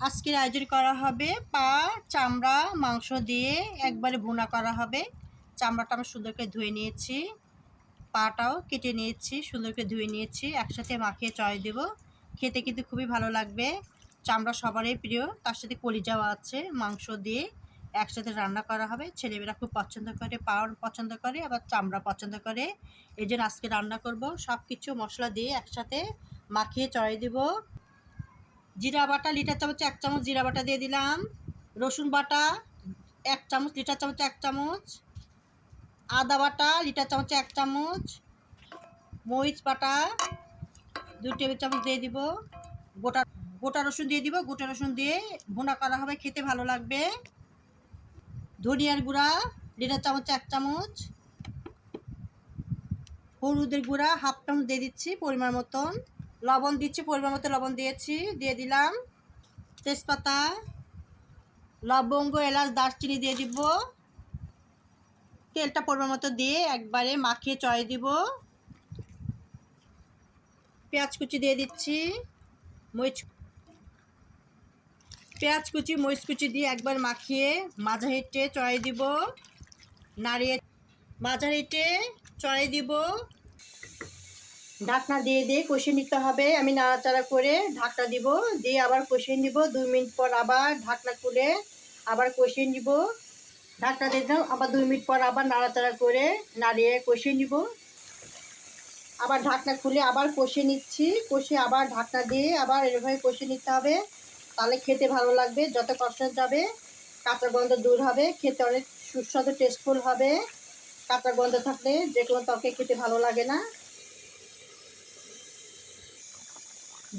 আজকের আয়োজন করা হবে পা, চামড়া, মাংস দিয়ে একবারে ভুনা করা হবে। চামড়াটা আমি সুন্দর করে ধুয়ে নিয়েছি, পাটাও কেটে নিয়েছি, সুন্দর করে ধুয়ে নিয়েছি, একসাথে মাখিয়ে চয় দেব। খেতে কিন্তু খুবই ভালো লাগবে। চামড়া সবারই প্রিয়, তার সাথে কলিজাও আছে। মাংস দিয়ে একসাথে রান্না করা হবে। ছেলেমেয়েরা খুব পছন্দ করে, পাও পছন্দ করে, আবার চামড়া পছন্দ করে। এই জন্য আজকে রান্না করব। সব কিছু মশলা দিয়ে একসাথে মাখিয়ে চয় দেব। জিরা বাটা লিটার চামচে 1 চামচ জিরা বাটা দিয়ে দিলাম। রসুন বাটা 1 চামচ লিটার চামচে 1 চামচ। আদা বাটা লিটার চামচে 1 চামচ। মরিচ বাটা 2 টেবিল চামচ দিয়ে দিব। গোটা গোটা রসুন দিয়ে দিব। গোটা রসুন দিয়ে ভুনা করা হবে, খেতে ভালো লাগবে। ধনিয়ার গুঁড়া লিটার চামচে 1 চামচ। হলুদের গুঁড়া 1/2 চামচ দিয়ে দিচ্ছি পরিমাণ মতন। লবণ দিচ্ছি পরিমাণ মতো, লবণ দিয়েছি, দিয়ে দিলাম তেজপাতা, লবঙ্গ, এলাচ, দারচিনি দিয়ে দিব। তেলটা পরিমাণ মতো দিয়ে একবারে মাখিয়ে চয় দিব। পেঁয়াজ কুচি দিয়ে দিচ্ছি, পেঁয়াজ কুচি মরিচ কুচি দিয়ে একবার মাখিয়ে মাঝারিতে চয় দিব। নাড়িয়ে মাঝারিতে চয় দিব। ঢাকনা দিয়ে দিয়ে কষিয়ে নিতে হবে। আমি নাড়াচাড়া করে ঢাকনা দিব, দিয়ে আবার কষিয়ে নিব। 2 মিনিট পর আবার ঢাকনা খুলে আবার কষিয়ে নিব। ঢাকনা দিয়ে দিলাম, আবার 2 মিনিট পর আবার নাড়াচাড়া করে নাড়িয়ে কষিয়ে নিব। আবার ঢাকনা খুলে আবার কষিয়ে নিচ্ছি, কষিয়ে আবার ঢাকনা দিয়ে আবার এভাবে কষিয়ে নিতে হবে। তাহলে খেতে ভালো লাগবে। যত কষা যাবে কাঁচা গন্ধ দূর হবে, খেতে অনেক সুস্বাদু টেস্টফুল হবে। কাঁচা গন্ধ থাকলে যে কোনো তরকারি খেতে ভালো লাগে না।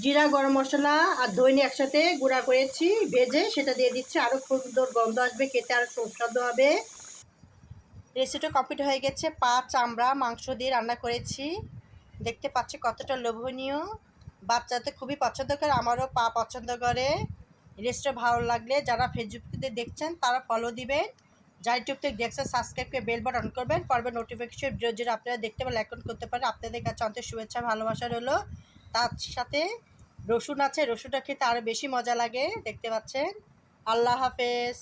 জিরা, গরম মশলা আর ধনে একসাথে গুঁড়া করেছি ভেজে, সেটা দিয়ে দিচ্ছি। আরও সুন্দর গন্ধ আসবে, খেতে আরও সুস্বাদু হবে। রেসিপিটা কমপ্লিট হয়ে গেছে। পা, চামড়া, মাংস দিয়ে রান্না করেছি। দেখতে পাচ্ছি কতটা লোভনীয়। বাচ্চাদের খুবই পছন্দ করে, আমারও পা পছন্দ করে। রেসিপিটা ভালো লাগলে যারা ফেসবুকে দেখছেন তারা ফলো দিবেন, যারা ইউটিউব থেকে দেখছেন সাবস্ক্রাইব করে বেল বাটন অন করবেন। পরবে নোটিফিকেশন ভিডিও যেটা আপনারা দেখতে পারেন, লাইক করতে পারেন। আপনাদের কাছে অনেক শুভেচ্ছা ভালোবাসা রইলো। তার সাথে রসুন আছে, রসুনটা খেতে আরও বেশি মজা লাগে। দেখতে পাচ্ছেন। আল্লাহ হাফেজ।